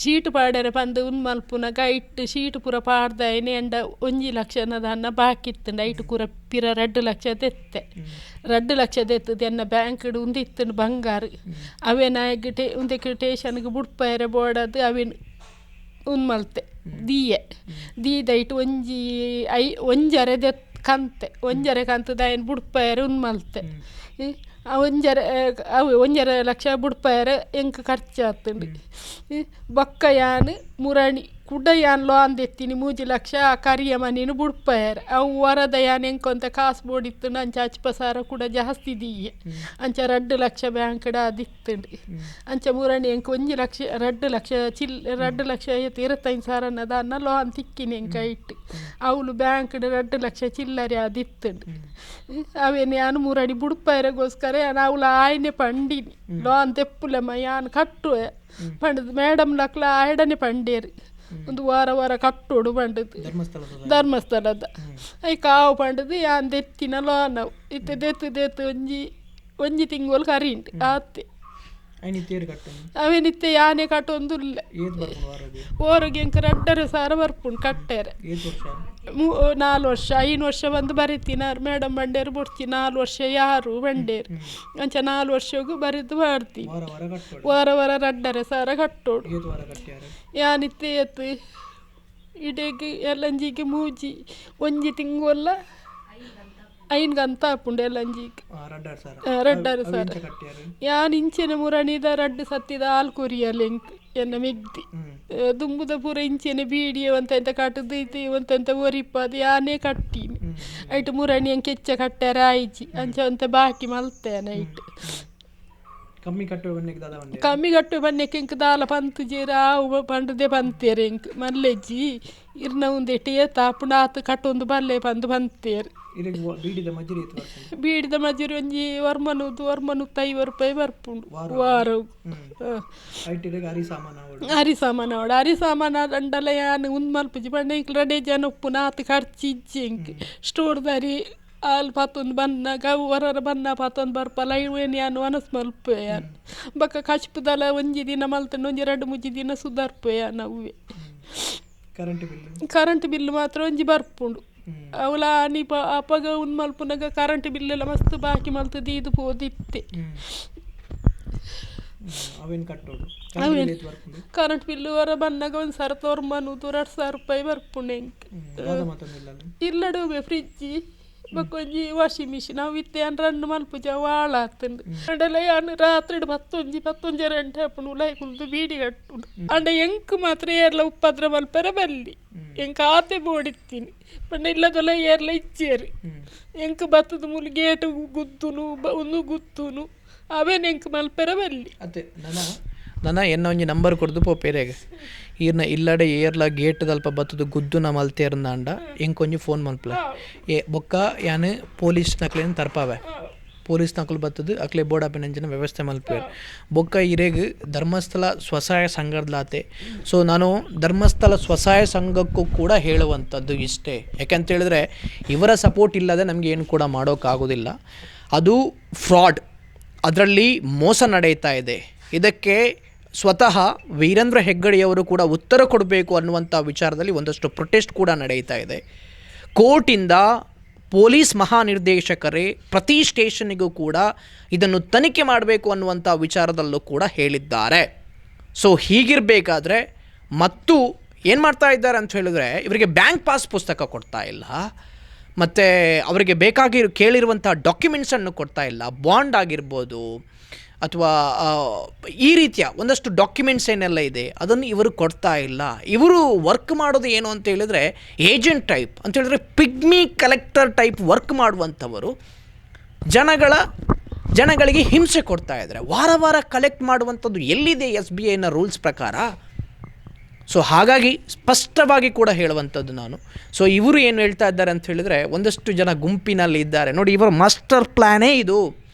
ಸೀಟ್ ಪಾಡ್ಯಾರ ಬಂದು ಮಲ್ಪುನಗ ಐಟ್ ಸೀಟ್ ಪೂರ ಪಾಡ್ದಾಯನೆ ಎಂಡ 1 ಲಕ್ಷನದ ಅನ್ನ ಬಾಕಿ ಇತ್ತಂಡ ಐಟ್ ಪೂರ ಪಿರ 2 ಲಕ್ಷ ದೆತ್ತೆ 2 ಲಕ್ಷ ದೆತ್ತದ ಎನ್ನ ಬ್ಯಾಂಕ್ ಉಂದಿತ್ತಂಡು ಬಂಗಾರ ಅವೇನಾಗ ಉಂದಕ್ಕೆ ಟೇಷನ್ಗೆ ಬುಡ್ಪಾಯರ ಬೋಡದು ಅವೇನು ಮಲ್ತೆ ದೀದೈಟ್ ಒಂಜರೆ ದೆತ್ ಕಂತೆ ಒಂಜರೆ ಕಂತದ ಏನು ಬುಡ್ಪಾಯರ ಮಲ್ತೆ ಒಂಜರೆ ಲಕ್ಷ ಬುಡ್ಪಾಯರ ಎಂಕ್ ಖರ್ಚು ಆತಂಡು ಬೊಕ್ಕ ಯಾನ್ ಮುರಣಿ ಕುಡ್ಡ ಯಾನ್ ಲೋನ್ ದೆತ್ತೀನಿ 3 ಲಕ್ಷ ಕರಿಯ ಮನಿನು ಬುಡ್ಪಾಯರ ಅವು ವರದ ಯಾನ್ ಎಂಕೊಂತ ಕಾಸು ಬೋಡಿತ್ತು ಅಂಚ 50,000 ಕೂಡ ಜಾಸ್ತಿ ದೀಯೆ ಅಂಚ 2 ಲಕ್ಷ ಬ್ಯಾಂಕ್ಡ ಅದಿತ್ತಂಡು ಅಂಚ ಮುರಣಿ ಎಂಕ್ 1 ಲಕ್ಷ 2 ಲಕ್ಷ 2 ಲಕ್ಷ 25,000 ಅನ್ನದ ಅನ್ನ ಲೋನ್ ತಿಕ್ಕಿನಿ ಎಂಕ ಇಟ್ಟು ಅವಳು ಬ್ಯಾಂಕ್ಡ 2 ಲಕ್ಷ ಚಿಲ್ಲರೆ ಅದಿತ್ತಂಡು ಅವೇನು ಯಾನು ಮುರಣಿ ಬುಡ್ಪಾಯರಗೋಸ್ಕರ ಅವಳು ಆಯ್ನೆ ಪಂಡಿನಿ ಲೋನ್ ತೆಪ್ಪುಲಮ್ಮ ಯಾನ್ ಕಟ್ಟುವ ಪಂಡದು ಮೇಡಮ್ ಲಕ್ಲ ಆಯ್ಡನೆ ಪಂಡೇರು ಒಂದು ವಾರ ಕಟ್ಟೋಡು ಪಂಡದು ಧರ್ಮಸ್ಥಳದ ಐ ಕಾವು ಪಂಡದು ಯಾನ್ ದೆತ್ತಿನ ಲೋನ್ ಅವು ಇತ್ತೆ ದೆತ್ತು ಒಂಜಿ ತಿಂಗಳು ಕರೀಂಟ್ ಆತ್ತೆ ಅವೇನಿತ್ತೆ ಯಾನೆ ಕಟ್ಟೊಂದು ಇಲ್ಲ ಓರಿಗೆ ಎಂಕ 2,000 ಬರ್ಪುಂಡು ಕಟ್ಟೆರೆ 4 ವರ್ಷ 5 ವರ್ಷ ಬಂದು ಬರೀತೀನಿ ಮೇಡಮ್ ಬಂಡೇರು ಬಿಡ್ತೀನಿ 4 ವರ್ಷ ಯಾರು ಬಂಡೇರು ಅಂಚ 4 ವರ್ಷಗೂ ಬರೀದು ಮಾಡ್ತೀನಿ ವಾರ 2,000 ಕಟ್ಟೋಡು ಯಾನಿತ್ತೆ ಎತ್ತು ಇಡೆಗೆ ಎಲ್ಲಂಜಿಗೆ ಮೂಜಿ ಒಂಜಿ ತಿಂಗೊಲ್ಲ 5 ಗಂತ ಆಪುಂಡು ಎಲ್ಲಂಜಿಗೆ 2,000 ಯಾನ್ ಇಂಚಿನ ಮುರಣಿದ 2 ಸತ್ತಿದ ಹಾಲು ಕೊರಿಯಲ್ಲ ಎಂಕ್ ಎನ್ನ ಮೆಗ್ದಿ ದುಂಬುದ ಪೂರ ಇಂಚಿನ ಬೀಡಿಯ ಒಂತೆಂತ ಕಟ್ಟದೈತಿ ಒಂತೆಂತ ಒರಿಪದು ಯಾನೇ ಕಟ್ಟೀನಿ ಐಟು ಮುರಣಿ ಎಂಕ್ ಹೆಚ್ಚ ಕಟ್ಟಾರ ಆಯ್ಚಿ ಅಂಚ ಒಂತ ಬಾಕಿ ಮಲ್ತೇನೆ ಐಟು ಕಮ್ಮಿ ಕಟ್ಟುವ ಬಣ್ಣಕ್ಕೆ ಎಂಕ್ ದಾಲ ಪಂತು ಜೀರ ಆವು ಪಂಡದೆ ಪಂತೇರು ಎಂಕ್ ಮಲ್ಲೆಜ್ಜಿ ಇರ್ನ ಒಂದೆ ಟೇತ ಪುಂಡ ಆತು ಕಟ್ಟೊಂದು ಬಲ್ಲೆ ಪಂದು ಪಂತೇರು ಬೀಡಿದ ಮಜೂರಿ ಒಂಜಿ ವರ್ಮನುದು 50 ರೂಪಾಯಿ ಬರ್ಪುಂಡು ವಾರ ಅರಿ ಸಾಮಾನ ಅಂಡಲ ಯಾನ್ ಮಲ್ಪುಜಿ ಬಂಡ ಇಂಕ್ 2 ಜನ ಉಪ್ಪು ನಾತು ಖರ್ಚು ಇಜ್ಜಿ ಎಂಕ್ ಸ್ಟೋರ್ದಾರಿ ಅಲ್ಲಿ ಪತ್ತೊಂದು ಬನ್ನಾಗ ಹೊರ ಬನ್ನ ಪತ್ತೊಂದು ಬರ್ಪಲ್ಲ ಏನು ಯಾನು ಅನಸ್ ಮಲ್ಪೆ ಯಾನು ಬಕ್ಕ ಕಚ್ಪದಲ್ಲ ಒಂಜಿ ದಿನ ಮಲ್ತಾನೆ ಒಂಜಿ 2-3 ದಿನ ಸುಧಾರ್ಪೆ ನಾವೇ ಕರೆಂಟ್ ಬಿಲ್ ಮಾತ್ರ ಒಂಜಿ ಬರ್ಪುಂಡು ಅವಳ ನೀ ಅಪ್ಪಗ ಒಂದು ಮಲ್ಪುನಾಗ ಕರೆಂಟ್ ಬಿಲ್ಲೆಲ್ಲ ಮಸ್ತ್ ಬಾಕಿ ಮಲ್ತದ್ದು ಇದು ಪೋದಿತ್ತೆ ಕರೆಂಟ್ ಬಿಲ್ ಹೊರ ಬಂದಾಗ ಒಂದು ಸರ ತೋರ್ಮನುದು 2,000 ರೂಪಾಯಿ ಬರ್ಪುಂಡು ಎಂಕ್ ಇಲ್ಲಡು ಫ್ರಿಜ್ಜಿ ಬಕ್ಕೊಂಜಿ ವಾಷಿಂಗ್ ಮಿಷಿನ್ ಅವು ಇತ್ತೆ ಅನ್ ರನ್ ಮಲ್ಪುಜ ವಾಳ ಆಗ್ತಂಡು ಅಂಡೆಲ್ಲ ಯಾನು ರಾತ್ರಿ 11 ಗಂಟೆ ಹಾಪುಂಡು ಉಲಾಯಿ ಕುಲ್ದು ಬೀಡಿ ಕಟ್ಟುಂಡು ಅಂಡ ಎಂಕ್ ಮಾತ್ರ ಏರ್ಲ ಉಪ್ಪದ್ರ ಮಲ್ಪರ ಬಲ್ಲಿ ಎಂಕ್ ಆತೆ ಬೋಡಿತ್ತೀನಿ ಪಂಡ ಇಲ್ಲದಲ್ಲ ಏರ್ಲ ಇಚ್ಚೇರು ಎಂಕ್ ಬತ್ತದ ಮೂಲ ಗೇಟು ಗುದ್ದುನು ಒಂದು ಗುತ್ತುನು ಅವೇನು ಎಂಕ್ ಮಲ್ಪರ ಬಲ್ಲಿ ಅದೇ ನನ್ನ ಎನ್ನ ಒಂಜಿ ನಂಬರ್ ಕೊಡ್ದು ಪೋಪೇರೆಗೆ ಈರ್ನ ಇಲ್ಲಡೆ ಏರ್ಲ ಗೇಟ್ ದಲ್ಪ ಬತ್ತದು ಗುದ್ದುನ ಮಲ್ತೇರ್ನಾಂಡ ಎಂಕೊಂಜಿ ಫೋನ್ ಮಲ್ಪಲ ಬೊಕ್ಕ ಯಾನು ಪೊಲೀಸ್ ನಕ್ಲೇನು ತರ್ಪಾವೆ ಪೊಲೀಸ್ ನಕಲು ಬರ್ತದೆ ಅಕ್ಲೆ ಬೋಡಾಪಿನಂಚಿನ ವ್ಯವಸ್ಥೆ ಮಲ್ಪೇರು ಬೊಕ್ಕ ಇರೆಗ್ ಧರ್ಮಸ್ಥಳ ಸ್ವಸಹಾಯ ಸಂಘದಲಾತೆ. ಸೊ ನಾನು ಧರ್ಮಸ್ಥಳ ಸ್ವಸಹಾಯ ಸಂಘಕ್ಕೂ ಕೂಡ ಹೇಳುವಂಥದ್ದು ಇಷ್ಟೇ. ಯಾಕೆಂತ ಹೇಳಿದ್ರೆ ಇವರ ಸಪೋರ್ಟ್ ಇಲ್ಲದೆ ನಮಗೆ ಏನು ಕೂಡ ಮಾಡೋಕ್ಕಾಗೋದಿಲ್ಲ. ಅದು ಫ್ರಾಡ್, ಅದರಲ್ಲಿ ಮೋಸ ನಡೀತಾ ಇದೆ. ಇದಕ್ಕೆ ಸ್ವತಃ ವೀರೇಂದ್ರ ಹೆಗ್ಗಡೆಯವರು ಕೂಡ ಉತ್ತರ ಕೊಡಬೇಕು ಅನ್ನುವಂಥ ವಿಚಾರದಲ್ಲಿ ಒಂದಷ್ಟು ಪ್ರೊಟೆಸ್ಟ್ ಕೂಡ ನಡೀತಾ ಇದೆ. ಕೋರ್ಟಿಂದ ಪೊಲೀಸ್ ಮಹಾನಿರ್ದೇಶಕರೇ ಪ್ರತಿ ಸ್ಟೇಷನ್ನಿಗೂ ಕೂಡ ಇದನ್ನು ತನಿಖೆ ಮಾಡಬೇಕು ಅನ್ನುವಂಥ ವಿಚಾರದಲ್ಲೂ ಕೂಡ ಹೇಳಿದ್ದಾರೆ. ಸೊ ಹೀಗಿರಬೇಕಾದ್ರೆ ಮತ್ತು ಏನು ಮಾಡ್ತಾ ಇದ್ದಾರೆ ಅಂತ ಹೇಳಿದ್ರೆ, ಇವರಿಗೆ ಬ್ಯಾಂಕ್ ಪಾಸ್ ಪುಸ್ತಕ ಕೊಡ್ತಾ ಇಲ್ಲ, ಮತ್ತು ಅವರಿಗೆ ಕೇಳಿರುವಂಥ ಡಾಕ್ಯುಮೆಂಟ್ಸನ್ನು ಕೊಡ್ತಾ ಇಲ್ಲ. ಬಾಂಡ್ ಆಗಿರ್ಬೋದು ಅಥವಾ ಈ ರೀತಿಯ ಒಂದಷ್ಟು ಡಾಕ್ಯುಮೆಂಟ್ಸ್ ಏನೆಲ್ಲ ಇದೆ ಅದನ್ನು ಇವರು ಕೊಡ್ತಾ ಇಲ್ಲ. ಇವರು ವರ್ಕ್ ಮಾಡೋದು ಏನು ಅಂತ ಹೇಳಿದರೆ ಏಜೆಂಟ್ ಟೈಪ್ ಅಂತ ಹೇಳಿದ್ರೆ ಪಿಗ್ಮಿ ಕಲೆಕ್ಟರ್ ಟೈಪ್ ವರ್ಕ್ ಮಾಡುವಂಥವರು. ಜನಗಳಿಗೆ ಹಿಂಸೆ ಕೊಡ್ತಾ ಇದ್ದಾರೆ. ವಾರ ಕಲೆಕ್ಟ್ ಮಾಡುವಂಥದ್ದು ಎಲ್ಲಿದೆ SBIನ ರೂಲ್ಸ್ ಪ್ರಕಾರ? ಸೊ ಹಾಗಾಗಿ ಸ್ಪಷ್ಟವಾಗಿ ಕೂಡ ಹೇಳುವಂಥದ್ದು ನಾನು. ಸೊ ಇವರು ಏನು ಹೇಳ್ತಾ ಇದ್ದಾರೆ ಅಂತ ಹೇಳಿದರೆ, ಒಂದಷ್ಟು ಜನ ಗುಂಪಿನಲ್ಲಿ ಇದ್ದಾರೆ ನೋಡಿ, ಇವರ ಮಾಸ್ಟರ್ ಪ್ಲ್ಯಾನೇ ಇದು.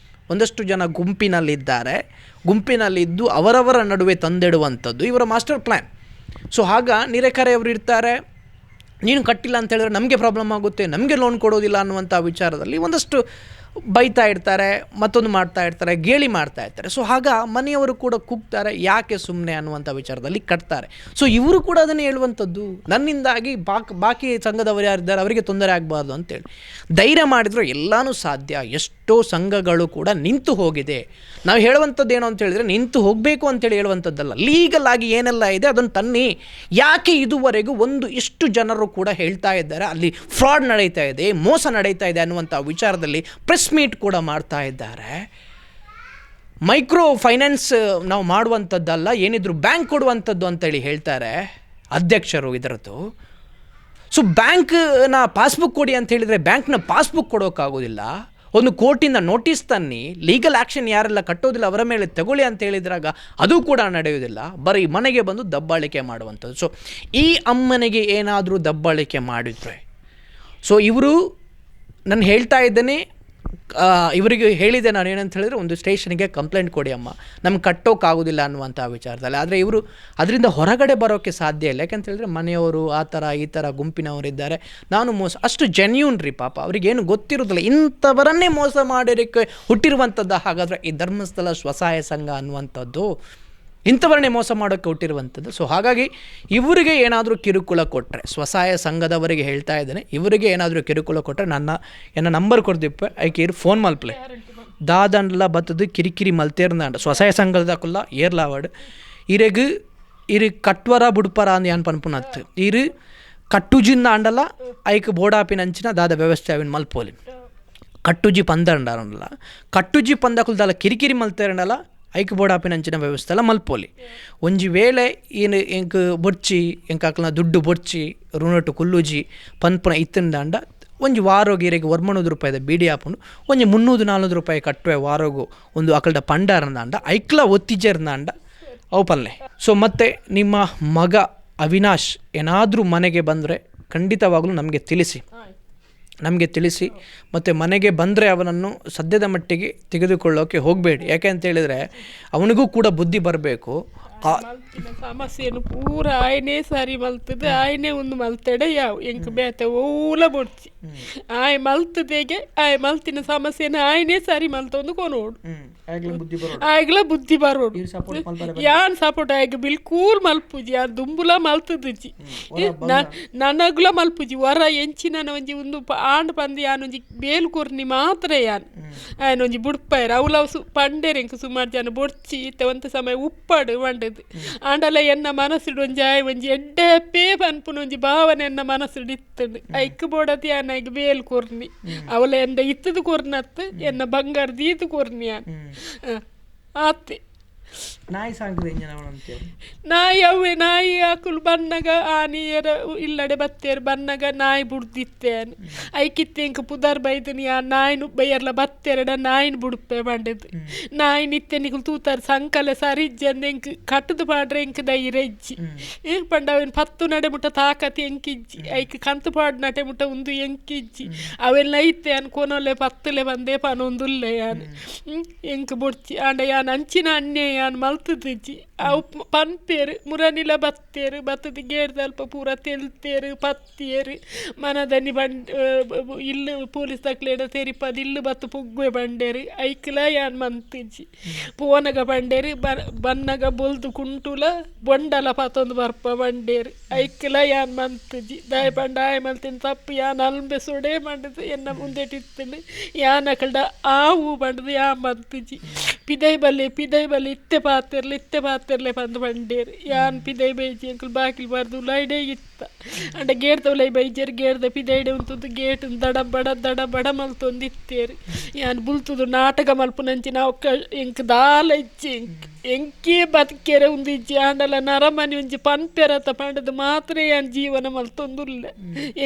ಒಂದಷ್ಟು ಜನ ಗುಂಪಿನಲ್ಲಿದ್ದು ಅವರವರ ನಡುವೆ ತಂದಿಡುವಂಥದ್ದು ಇವರ ಮಾಸ್ಟರ್ ಪ್ಲ್ಯಾನ್. ಸೊ ಆಗ ನಿರೆಕರೆಯವರು ಇರ್ತಾರೆ, ನೀನು ಕಟ್ಟಿಲ್ಲ ಅಂತ ಹೇಳಿದ್ರೆ ನಮಗೆ ಪ್ರಾಬ್ಲಮ್ ಆಗುತ್ತೆ, ನಮಗೆ ಲೋನ್ ಕೊಡೋದಿಲ್ಲ ಅನ್ನುವಂಥ ವಿಚಾರದಲ್ಲಿ ಒಂದಷ್ಟು ಬೈತಾ ಇರ್ತಾರೆ, ಮತ್ತೊಂದು ಮಾಡ್ತಾ ಇರ್ತಾರೆ, ಗೇಲಿ ಮಾಡ್ತಾ ಇರ್ತಾರೆ. ಸೊ ಆಗ ಮನೆಯವರು ಕೂಡ ಕೂಗ್ತಾರೆ, ಯಾಕೆ ಸುಮ್ಮನೆ ಅನ್ನುವಂಥ ವಿಚಾರದಲ್ಲಿ ಕಟ್ತಾರೆ. ಸೊ ಇವರು ಕೂಡ ಅದನ್ನೇ ಹೇಳುವಂಥದ್ದು, ನನ್ನಿಂದಾಗಿ ಬಾಕಿ ಸಂಘದವರು ಯಾರಿದ್ದಾರೆ ಅವರಿಗೆ ತೊಂದರೆ ಆಗಬಾರ್ದು ಅಂತೇಳಿ. ಧೈರ್ಯ ಮಾಡಿದ್ರು ಎಲ್ಲನೂ ಸಾಧ್ಯ. ಎಷ್ಟೋ ಸಂಘಗಳು ಕೂಡ ನಿಂತು ಹೋಗಿದೆ. ನಾವು ಹೇಳುವಂಥದ್ದು ಏನು ಅಂತ ಹೇಳಿದರೆ, ನಿಂತು ಹೋಗಬೇಕು ಅಂತೇಳಿ ಹೇಳುವಂಥದ್ದಲ್ಲ, ಲೀಗಲ್ ಆಗಿ ಏನೆಲ್ಲ ಇದೆ ಅದನ್ನು ತನ್ನಿ. ಯಾಕೆ ಇದುವರೆಗೂ ಇಷ್ಟು ಜನರು ಕೂಡ ಹೇಳ್ತಾ ಇದ್ದಾರೆ ಅಲ್ಲಿ ಫ್ರಾಡ್ ನಡೀತಾ ಇದೆ, ಮೋಸ ನಡೀತಾ ಇದೆ ಅನ್ನುವಂಥ ವಿಚಾರದಲ್ಲಿ ಪ್ರೆಸ್ ಮೀಟ್ ಕೂಡ ಮಾಡ್ತಾ ಇದ್ದಾರೆ. ಮೈಕ್ರೋ ಫೈನಾನ್ಸ್ ನಾವು ಮಾಡುವಂಥದ್ದಲ್ಲ, ಏನಿದ್ರು ಬ್ಯಾಂಕ್ ಕೊಡುವಂಥದ್ದು ಅಂತೇಳಿ ಹೇಳ್ತಾರೆ ಅಧ್ಯಕ್ಷರು ಇದರದ್ದು. ಸೊ ಬ್ಯಾಂಕ್ನ ಪಾಸ್ಬುಕ್ ಕೊಡಿ ಅಂತ ಹೇಳಿದರೆ ಬ್ಯಾಂಕ್ನ ಪಾಸ್ಬುಕ್ ಕೊಡೋಕ್ಕಾಗೋದಿಲ್ಲ. ಒಂದು ಕೋರ್ಟಿಂದ ನೋಟಿಸ್ ತನ್ನಿ, ಲೀಗಲ್ ಆ್ಯಕ್ಷನ್ ಯಾರೆಲ್ಲ ಕಟ್ಟೋದಿಲ್ಲ ಅವರ ಮೇಲೆ ತಗೊಳ್ಳಿ ಅಂತ ಹೇಳಿದ್ರಾಗ ಅದು ಕೂಡ ನಡೆಯೋದಿಲ್ಲ. ಬರೀ ಮನೆಗೆ ಬಂದು ದಬ್ಬಾಳಿಕೆ ಮಾಡುವಂಥದ್ದು. ಸೊ ಈ ಅಮ್ಮನಿಗೆ ಏನಾದರೂ ದಬ್ಬಾಳಿಕೆ ಮಾಡಿದರೆ, ಸೊ ಇವರು ನಾನು ಹೇಳ್ತಾ ಇದ್ದೇನೆ, ಇವರಿಗೆ ಹೇಳಿದೆ ನಾನು ಏನಂತ ಹೇಳಿದರೆ, ಒಂದು ಸ್ಟೇಷನ್ಗೆ ಕಂಪ್ಲೇಂಟ್ ಕೊಡಿ ಅಮ್ಮ, ನಮ್ಗೆ ಕಟ್ಟೋಕ್ಕಾಗೋದಿಲ್ಲ ಅನ್ನುವಂಥ ವಿಚಾರದಲ್ಲಿ. ಆದರೆ ಇವರು ಅದರಿಂದ ಹೊರಗಡೆ ಬರೋಕ್ಕೆ ಸಾಧ್ಯ ಇಲ್ಲ. ಯಾಕಂತ ಹೇಳಿದ್ರೆ ಮನೆಯವರು ಆ ಥರ ಈ ಥರ ಗುಂಪಿನವರಿದ್ದಾರೆ, ನಾನು ಅಷ್ಟು ಜೆನ್ಯೂನ್ ರೀ ಪಾಪ, ಅವರಿಗೇನು ಗೊತ್ತಿರೋದಿಲ್ಲ. ಇಂಥವರನ್ನೇ ಮೋಸ ಮಾಡಿರೋಕ್ಕೆ ಹುಟ್ಟಿರುವಂಥದ್ದು ಹಾಗಾದರೆ ಈ ಧರ್ಮಸ್ಥಳ ಸ್ವಸಹಾಯ ಸಂಘ ಅನ್ನುವಂಥದ್ದು, ಇಂಥವರನ್ನೇ ಮೋಸ ಮಾಡೋಕ್ಕೆ ಹುಟ್ಟಿರುವಂಥದ್ದು. ಸೊ ಹಾಗಾಗಿ ಇವರಿಗೆ ಏನಾದರೂ ಕಿರುಕುಳ ಕೊಟ್ಟರೆ, ಸ್ವಸಹಾಯ ಸಂಘದವರಿಗೆ ಹೇಳ್ತಾ ಇದ್ದೇನೆ, ಇವರಿಗೆ ಏನಾದರೂ ಕಿರುಕುಳ ಕೊಟ್ಟರೆ ನನ್ನ ನಂಬರ್ ಕೊಡ್ದಿಪ್ಪ, ಐಕೆ ಇರು ಫೋನ್ ಮಲ್ಪಲೆ ದಾದಂಡ್ಲ ಬತ್ತದು ಕಿರಿಕಿರಿ ಮಲ್ತೇರ್ನಾಂಡ ಸ್ವಸಹಾಯ ಸಂಘದಕ್ಕಲ್ಲ ಏರ್ಲಾವಾಡು ಇರು ಕಟ್ವರ ಬುಡ್ಪರ ಅಂದು ಏನು ಪನ್ಪುನತ್ತು ಇರು ಕಟ್ಟುಜಿಂದ ಅಂಡಲ್ಲ ಐಕ್ ಬೋಡಾಪಿನಂಚಿನ ದಾದ ವ್ಯವಸ್ಥೆ ಅವಿನ ಮಲ್ಪೋಲಿ ಕಟ್ಟುಜಿ ಪಂದರಂಡಲ್ಲ ಕಟ್ಟುಜಿ ಪಂದಕುಲ್ದಲ್ಲ ಕಿರಿಕಿರಿ ಮಲ್ತೇರಂಡಲ್ಲ ಐಕ್ ಬೋಡಾಪಿನಂಚಿನ ವ್ಯವಸ್ಥೆ ಎಲ್ಲ ಮಲ್ಪೋಲಿ. ಒಂಜಿ ವೇಳೆ ಏನು ಎಂಕ್ ಬೊಡ್ಚಿ ಎಂಕಾಕ್ಲ ದುಡ್ಡು ಬೊಡ್ಚಿ ಋಣಟ್ಟು ಕುಲ್ಲುಜಿ ಪನ್ಪುನ ಇತ್ತಿಂದಾಂಡ ಒಂಜಿ ವಾರೋಗಿರಿಗೆ ₹100 ಬೀಡಿ ಹಾಪುಂಡು ಒಂಜಿ ₹300-400 ಕಟ್ಟುವೆ ವಾರೋಗು ಒಂದು ಅಕಲ್ಡ ಪಂಡಾರಂದಾಂಡ ಐಕ್ಲ ಒತ್ತಿಜೇರ್ದಾಂಡ ಅವು ಪಲ್ಲೆ. ಸೊ ಮತ್ತು ನಿಮ್ಮ ಮಗ ಅವಿನಾಶ್ ಏನಾದರೂ ಮನೆಗೆ ಬಂದರೆ ಖಂಡಿತವಾಗಲೂ ನಮಗೆ ತಿಳಿಸಿ ಮತ್ತು ಮನೆಗೆ ಬಂದರೆ ಅವನನ್ನು ಸದ್ಯದ ಮಟ್ಟಿಗೆ ತೆಗೆದುಕೊಳ್ಳೋಕೆ ಹೋಗಬೇಡಿ. ಯಾಕೆ ಅಂತ ಹೇಳಿದರೆ ಅವನಿಗೂ ಕೂಡ ಬುದ್ಧಿ ಬರಬೇಕು. ಸಮಸ್ಯೆನು ಪೂರ ಆಯ್ನೇ ಸಾರಿ ಮಲ್ತದೆ ಆಯ್ನೇ ಒಂದು ಮಲ್ತಡೆ ಯಾವ ಎಂಕ್ ಬೇತೆ ಓಲ ಬೊಡ್ಚಿ ಆಯ್ ಮಲ್ತದೆಗೆ ಆಯ್ ಮಲ್ತಿನ ಸಮಸ್ಯೆನ ಆಯ್ನೇ ಸಾರಿ ಮಲ್ತೊಂದು ಕೊನೋಡು ಆಗ್ಲ ಬುದ್ಧಿ ಬರೋಡು ಯಾನ್ ಸಪೋರ್ಟ್ ಆಗ ಬಿಲ್ಕೂಲ್ ಮಲ್ಪುಜಿ ಯಾನ್ ದುಂಬುಲ ಮಲ್ತದಜಿ ನನಗ್ಲ ಮಲ್ಪುಜಿ ವರ ಎಂಚಿನ ಒಂಜಿ ಒಂದು ಆಂಡ್ ಪಂದಿ ಯಾನೊಂಜಿ ಬೇಲ್ ಕೊರ್ನಿ ಮಾತ್ರ ಆಯ್ನ ಒಂಜಿ ಬುಡ್ಪಾಯರ್ ಅವಲ ಪಂಡೇರ್ ಎಂಕ್ ಸುಮಾರು ಜನ ಬೊಡ್ಚಿ ಒಂತ ಸಮಯ ಉಪ್ಪಡು ಮಂಡದು ಆಂಡಲ ಎನ್ನ ಮನಸ್ಸಿಡು ಒಂಜಿ ಆಯ್ ಒಂಜಿ ಎಡ್ಡೆ ಪೇ ಪನ್ಪುನ ಒಂಜಿ ಭಾವನೆ ಎನ್ನ ಮನಸ್ಸಿಡು ಇತ್ತಂಡು ಐಕ್ ಬೋಡತಿ ಯಾನ ಐಕ್ ಬೇಲ್ ಕೊರ್ನಿ ಅವಲ ಎಂದ ಇತ್ತದು ಕೊರ್ನತ್ತು ಎನ್ನ ಬಂಗಾರ ದೀತು ಕೊರ್ನಿ ಯಾನ್ ಆತೆ ನಾಯಿ ಸಾಂಗ್ರೆ ಅಂತೀವಿ ನಾಯಿ ಅವೇ ನಾಯಿ ಆಕುಲು ಬನ್ನಗ ಆನಿಯರ ಇಲ್ಲಡೆ ಬತ್ತೇರು ಬನ್ನಗ ನಾಯಿ ಬುಡ್ದಿತ್ತೇನು ಐಕಿತ್ತೆ ಇಂಕ ಪುದರ್ ಬೈದನಿ ಆ ನಾಯಿನು ಬೈಯರ್ಲ ಬತ್ತೇರಡ ನಾಯಿನ ಬುಡುಪೆ ಮಾಡಿದ್ದು ನಾಯಿ ನಿತ್ಯ ನಿಕುಲು ತೂತಾರೆ ಸಂಕಲೆ ಸರಿಜ್ಜಂದು ಎಂಕ್ ಕಟ್ಟದು ಪಾಡ್ರೆ ಎಂಕ್ ದೈರೆಜ್ಜಿ ಪಂಡ ಅವನ್ ಪತ್ತು ನಡೆ ಮುಟ್ಟ ತಾಕತಿ ಎಂಕಿಜ್ಜಿ ಐಕ್ ಕಂತು ಪಾಡ್ ನಟೆ ಮುಟ್ಟ ಒಂದು ಎಂಕಿಜ್ಜಿ ಅವೆಲ್ಲ ಐತೆ ಅನ್ ಕೊನೊಲೆ ಪತ್ತಲೆ ಬಂದೆ ಪನೊಂದುಲ್ಲೆ ಯಾನ್ ಎಂಕ್ ಬುಡ್ಚಿ ಆಂಡ ಯಾನ್ ಅಂಚಿನ ಅನ್ಯ ಯಾನ್ ಮಲ್ತದಿಜ್ಜಿ ಅವು ಪನ್ಪೇರು ಮುರನಿಲ ಬತ್ತೇರು ಬತ್ತದ ಗೇಡ್ದ ಅಲ್ಪ ಪೂರ ತೆಲ್ತೇರು ಪತ್ತೇರು ಮನದನಿ ಇಲ್ಲು ಪೊಲೀಸ್ ತಕ್ಲೇಡ ತೆರಿಪದ ಇಲ್ಲು ಬತ್ತು ಪುಗ್ವೆ ಬಂಡೇರು ಐಕ್ಲ ಯಾನ್ ಮಂತಿಜ್ಜಿ ಪೋನಗ ಬಂಡೇರು ಬನ್ನಗ ಬೊಲ್ದು ಕುಂಟುಲ ಬೊಂಡಲ ಪತ್ತೊಂದು ಬರ್ಪ ಬಂಡೇರು ಐಕ್ಲ ಯಾನ್ ಮಂತಿಜ್ಜಿ ದಾಯ ಪಂಡ ಆಯ್ ಮಲ್ತಿನ ತಪ್ಪು ಯಾನ್ ಅಲ್ಬೆ ಸೊಡೆ ಮಂಡದು ಎನ್ನ ಮುಂದೆ ಟಿತ್ತನು ಯಾನ್ ಅಕಲ್ಡ ಆವು ಬಂಡದು ಯಾ ಮಂತಿಜ್ಜಿ ಪಿದೈ ಬಲ್ಲೆ ಇತ್ತೆ ಪಾತಿರ್ಲೆ ಬಂದು ಬಂಡೇರು ಯಾನ್ ಪಿದೈ ಬೈಜಿ ಅಂಕಲ್ ಬಾಕಿಲ್ ಬಾರ್ದು ಲೈಡೇ ಇತ್ತ ಅಂಡ ಗೇಡ್ದವ್ ಲೈ ಬೈಜರ್ ಗೇಡ್ದ ಪಿದೈಡೆ ಉಂತದ್ದು ಗೇಟ್ ದಡ ಬಡ ಮಲ್ತೊಂದಿತ್ತೇರು ಯಾನ್ ಬುಲ್ತುದು ನಾಟಕ ಮಲ್ಪುನಂಚಿ ನಾವು ಎಂಕ್ ದಾಲ ಇಜ್ಜಿ ಎಂಕೇ ಬದುಕೇರೆ ಉಂದಿಜ್ಜಿ ಆಂಡಲ ನರಮನಿ ಒಂಜಿ ಪನ್ಪೆರತ ಪಂಡದು ಮಾತ್ರ ಯಾನ್ ಜೀವನ ಮಲ್ತೊಂದುಲ್ಲ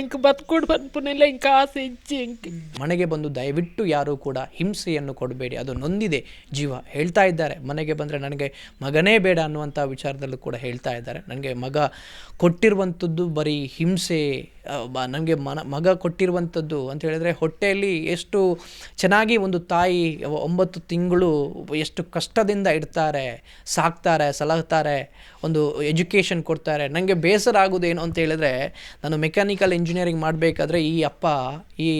ಎಂಕ್ ಬದುಕೋಡು ಪನ್ಪುನೆಲ್ಲ ಎಂಕ್ ಆಸೆ ಇಜ್ಜಿ ಎಂಕ್. ಮನೆಗೆ ಬಂದು ದಯವಿಟ್ಟು ಯಾರೂ ಕೂಡ ಹಿಂಸೆಯನ್ನು ಕೊಡಬೇಡಿ, ಅದು ನೊಂದಿದೆ ಜೀವ ಹೇಳ್ತಾ ಇದ್ದಾರೆ. ಮನೆಗೆ ಬಂದರೆ ನನಗೆ ಮಗನೇ ಬೇಡ ಅನ್ನುವಂಥ ವಿಚಾರದಲ್ಲೂ ಕೂಡ ಹೇಳ್ತಾ ಇದ್ದಾರೆ. ನನಗೆ ಮಗ ಕೊಟ್ಟಿರುವಂಥದ್ದು ಬರೀ ಹಿಂಸೆ, ನನಗೆ ಮಗ ಕೊಟ್ಟಿರುವಂಥದ್ದು ಅಂತ ಹೇಳಿದರೆ ಹೊಟ್ಟೆಯಲ್ಲಿ ಎಷ್ಟು ಚೆನ್ನಾಗಿ ಒಂದು ತಾಯಿ 9 ತಿಂಗಳು ಎಷ್ಟು ಕಷ್ಟದಿಂದ ಇಡ್ತಾರೆ, ಸಾಕ್ತಾರೆ, ಸಲಹುತ್ತಾರೆ, ಒಂದು ಎಜುಕೇಷನ್ ಕೊಡ್ತಾರೆ. ನನಗೆ ಬೇಸರ ಆಗೋದೇನು ಅಂತ ಹೇಳಿದ್ರೆ, ನಾನು ಮೆಕ್ಯಾನಿಕಲ್ ಇಂಜಿನಿಯರಿಂಗ್ ಮಾಡಬೇಕಾದ್ರೆ ಈ ಅಪ್ಪ, ಈ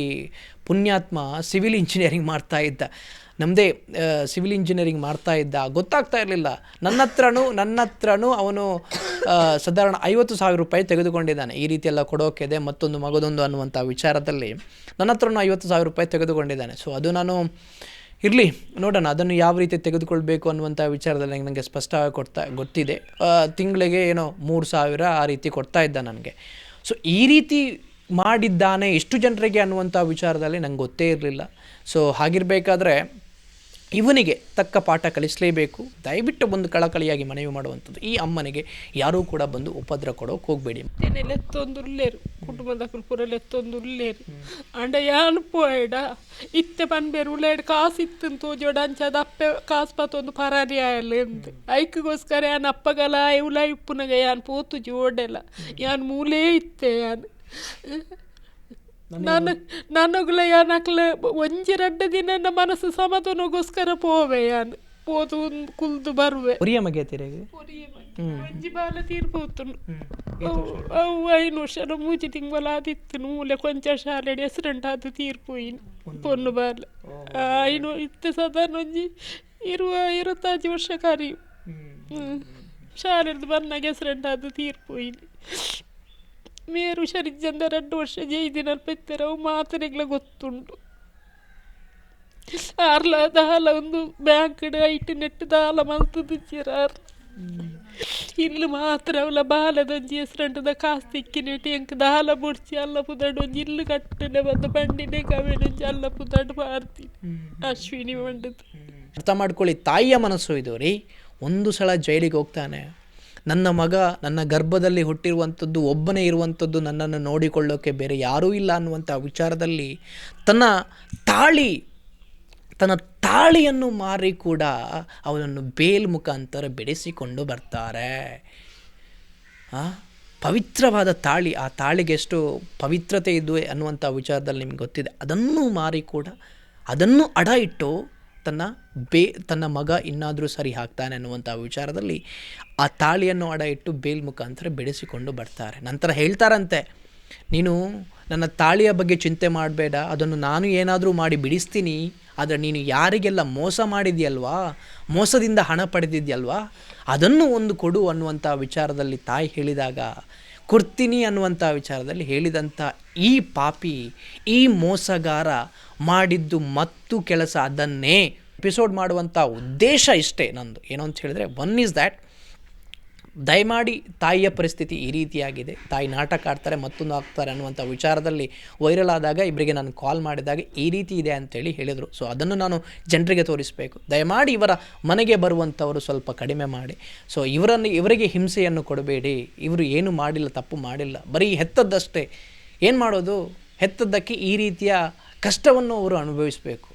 ಪುಣ್ಯಾತ್ಮ ಸಿವಿಲ್ ಇಂಜಿನಿಯರಿಂಗ್ ಮಾಡ್ತಾ ಇದ್ದ, ನಮ್ಮದೇ ಸಿವಿಲ್ ಇಂಜಿನಿಯರಿಂಗ್ ಮಾಡ್ತಾ ಇದ್ದ. ಗೊತ್ತಾಗ್ತಾ ಇರಲಿಲ್ಲ. ನನ್ನ ಹತ್ರನೂ ಅವನು ಸಾಧಾರಣ 50,000 ರೂಪಾಯಿ ತೆಗೆದುಕೊಂಡಿದ್ದಾನೆ. ಈ ರೀತಿ ಎಲ್ಲ ಕೊಡೋಕಿದೆ, ಮತ್ತೊಂದು ಮಗದೊಂದು ಅನ್ನುವಂಥ ವಿಚಾರದಲ್ಲಿ ನನ್ನ ಹತ್ರನೂ 50,000 ರೂಪಾಯಿ ತೆಗೆದುಕೊಂಡಿದ್ದಾನೆ. ಸೊ ಅದು ನಾನು ಇರಲಿ ನೋಡೋಣ, ಅದನ್ನು ಯಾವ ರೀತಿ ತೆಗೆದುಕೊಳ್ಬೇಕು ಅನ್ನುವಂಥ ವಿಚಾರದಲ್ಲಿ ನನಗೆ ಸ್ಪಷ್ಟವಾಗಿ ಗೊತ್ತಿದೆ. ತಿಂಗಳಿಗೆ ಏನೋ 3,000 ಆ ರೀತಿ ಕೊಡ್ತಾ ಇದ್ದ ನನಗೆ. ಸೊ ಈ ರೀತಿ ಮಾಡಿದ್ದಾನೆ ಎಷ್ಟು ಜನರಿಗೆ ಅನ್ನುವಂಥ ವಿಚಾರದಲ್ಲಿ ನಂಗೆ ಗೊತ್ತೇ ಇರಲಿಲ್ಲ. ಸೊ ಹಾಗಿರಬೇಕಾದ್ರೆ ಇವನಿಗೆ ತಕ್ಕ ಪಾಠ ಕಲಿಸಲೇಬೇಕು. ದಯವಿಟ್ಟು ಬಂದು ಕಳಕಳಿಯಾಗಿ ಮನವಿ ಮಾಡುವಂಥದ್ದು, ಈ ಅಮ್ಮನಿಗೆ ಯಾರೂ ಕೂಡ ಬಂದು ಉಪದ್ರ ಕೊಡೋಕೆ ಹೋಗಬೇಡಿ. ಎತ್ತೊಂದುಲ್ಲೇರು ಕುಟುಂಬದ ಪುರಲ್ ಎತ್ತೊಂದುಲ್ಲೇರು ಅಂಡ ಯಾನು ಪೋಯಡ ಇತ್ತೆ ಪನ್ಬೇರು ಉಳ್ಳೇಡು ಕಾಸು ಇತ್ತು ತೋಜೋಡ ಅಂಚದ ಅಪ್ಪೆ ಕಾಸು ಪತ್ತೊಂದು ಪರಾರಿ ಆಯಲ್ಲ ಎಂದು ಐಕ್ಗೋಸ್ಕರ ಯಾನ್ ಅಪ್ಪಗಲ ಇವುಲ ಇಪ್ಪುನಗ ಯಾನ್ ಪೋತು ಜೋಡೆಲ್ಲ ಯಾನ್ ಮೂಲೇ ಇತ್ತೆ ಯಾನ್ ನನಗುಲ ಯಾನಕ್ಲ ಒಂಜಿ 2 ದಿನ ನನ್ನ ಮನಸ್ಸು ಸಮಾಧಾನಗೋಸ್ಕರ ಪೋವೆ ಯಾನ್ ಪೋತು ಕುಲ್ದು ಬರುವೆ. ಒಂಜಿ ಬಾಲ ತೀರ್ಪೋತು ಅವು 5 ವರ್ಷ 3 ತಿಂಗಳ ಆದಿತ್ತು. ಮೂಲೆ ಕೊಂಚ ಶಾಲೆಡೆ ಹೆಸರಂಟ ಅದು ತೀರ್ಪೋಯಿನ್ ಪೊನ್ನು ಬಾಲ ಇತ್ತು ಸಾಧಾರಣ ಒಂಜಿ 25 ವರ್ಷ ಕರಿಯು ಶಾಲೆಡ್ದು ಬನ್ನಾಗ ಹೆಸರಂಟ ಅದು ತೀರ್ಪೋಯಿನ್. ಮೇರು ಶರಿಜ್ಜಂದ 2 ವರ್ಷ ಜೈದಿನ ಪೆತ್ತರವು ಮಾತನೆಗ್ಲ ಗೊತ್ತುಂಟು. ಆರ್ಲ ದಾಲ ಒಂದು ಬ್ಯಾಂಕ್ ಐಟ್ ನೆಟ್ಟು ದಾಲ ಮಲ್ತದ್ದು ಚಿರಾರ್ ಇಲ್ಲು ಮಾತ್ರ ಅವಳ ಬಾಲದೊಂಜಿ ಹೆಸರಂಟದ ಕಾಸು ತಿಕ್ಕಿನೆಟ್ಟು ಎಂಕ್ ದಾಲ ಬುಡ್ಸಿ ಅಲ್ಲ ಪುದಡು ಒಂಜಿ ಇಲ್ಲು ಕಟ್ಟನೆ ಬಂದು ಬಂಡಿನೇ ಕವೆನೊಂಜಿ ಅಲ್ಲ ಪುದಡು ಪಾರ್ತೀನಿ ಅಶ್ವಿನಿ ಮಂಡದು. ಅರ್ಥ ಮಾಡ್ಕೊಳ್ಳಿ, ತಾಯಿಯ ಮನಸ್ಸು ಇದು ರೀ. ಒಂದು ಸಲ ಜೈಲಿಗೆ ಹೋಗ್ತಾನೆ, ನನ್ನ ಮಗ ನನ್ನ ಗರ್ಭದಲ್ಲಿ ಹುಟ್ಟಿರುವಂಥದ್ದು ಒಬ್ಬನೇ ಇರುವಂಥದ್ದು, ನನ್ನನ್ನು ನೋಡಿಕೊಳ್ಳೋಕ್ಕೆ ಬೇರೆ ಯಾರೂ ಇಲ್ಲ ಅನ್ನುವಂಥ ವಿಚಾರದಲ್ಲಿ ತನ್ನ ತಾಳಿಯನ್ನು ಮಾರಿ ಕೂಡ ಅವನನ್ನು ಬೇಲ್ ಮುಖಾಂತರ ಬೆಳೆಸಿಕೊಂಡು ಬರ್ತಾರೆ. ಪವಿತ್ರವಾದ ತಾಳಿ, ಆ ತಾಳಿಗೆ ಎಷ್ಟು ಪವಿತ್ರತೆ ಇದೆ ಅನ್ನುವಂಥ ವಿಚಾರದಲ್ಲಿ ನಿಮ್ಗೆ ಗೊತ್ತಿದೆ. ಅದನ್ನು ಮಾರಿ ಕೂಡ ಅದನ್ನು ಅಡ ಇಟ್ಟು ತನ್ನ ಮಗ ಇನ್ನಾದರೂ ಸರಿ ಹಾಕ್ತಾನೆ ಅನ್ನುವಂಥ ವಿಚಾರದಲ್ಲಿ ಆ ತಾಳಿಯನ್ನು ಅಡ ಇಟ್ಟು ಬೇಲ್ ಮುಖಾಂತರ ಬೆಳೆಸಿಕೊಂಡು ಬರ್ತಾರೆ. ನಂತರ ಹೇಳ್ತಾರಂತೆ, ನೀನು ನನ್ನ ತಾಳಿಯ ಬಗ್ಗೆ ಚಿಂತೆ ಮಾಡಬೇಡ, ಅದನ್ನು ನಾನು ಏನಾದರೂ ಮಾಡಿ ಬಿಡಿಸ್ತೀನಿ, ಆದರೆ ನೀನು ಯಾರಿಗೆಲ್ಲ ಮೋಸ ಮಾಡಿದ್ಯಲ್ವಾ, ಮೋಸದಿಂದ ಹಣ ಪಡೆದಿದ್ಯಲ್ವಾ, ಅದನ್ನು ಒಂದು ಕೊಡು ಅನ್ನುವಂಥ ವಿಚಾರದಲ್ಲಿ ತಾಯಿ ಹೇಳಿದಾಗ ಕೊಡ್ತೀನಿ ಅನ್ನುವಂಥ ವಿಚಾರದಲ್ಲಿ ಹೇಳಿದಂಥ ಈ ಪಾಪಿ, ಈ ಮೋಸಗಾರ ಮಾಡಿದ್ದು ಮತ್ತು ಕೆಲಸ ಅದನ್ನೇ ಎಪಿಸೋಡ್ ಮಾಡುವಂಥ ಉದ್ದೇಶ ಇಷ್ಟೇ ನಂದು. ಏನು ಅಂತ ಹೇಳಿದ್ರೆ, ಒನ್ ಈಸ್ ದ್ಯಾಟ್ ದಯಮಾಡಿ ತಾಯಿಯ ಪರಿಸ್ಥಿತಿ ಈ ರೀತಿಯಾಗಿದೆ, ತಾಯಿ ನಾಟಕ ಆಡ್ತಾರೆ ಮತ್ತೊಂದು ಆಗ್ತಾರೆ ಅನ್ನುವಂಥ ವಿಚಾರದಲ್ಲಿ ವೈರಲ್ ಆದಾಗ ಇಬ್ಬರಿಗೆ ನಾನು ಕಾಲ್ ಮಾಡಿದಾಗ ಈ ರೀತಿ ಇದೆ ಅಂತೇಳಿ ಹೇಳಿದರು. ಸೊ ಅದನ್ನು ನಾನು ಜನರಿಗೆ ತೋರಿಸಬೇಕು. ದಯಮಾಡಿ ಇವರ ಮನೆಗೆ ಬರುವಂಥವರು ಸ್ವಲ್ಪ ಕಡಿಮೆ ಮಾಡಿ. ಸೊ ಇವರಿಗೆ ಹಿಂಸೆಯನ್ನು ಕೊಡಬೇಡಿ. ಇವರು ಏನು ಮಾಡಿಲ್ಲ, ತಪ್ಪು ಮಾಡಿಲ್ಲ, ಬರೀ ಹೆತ್ತದ್ದಷ್ಟೇ. ಏನು ಮಾಡೋದು, ಹೆತ್ತದ್ದಕ್ಕೆ ಈ ರೀತಿಯ ಕಷ್ಟವನ್ನು ಅವರು ಅನುಭವಿಸಬೇಕು.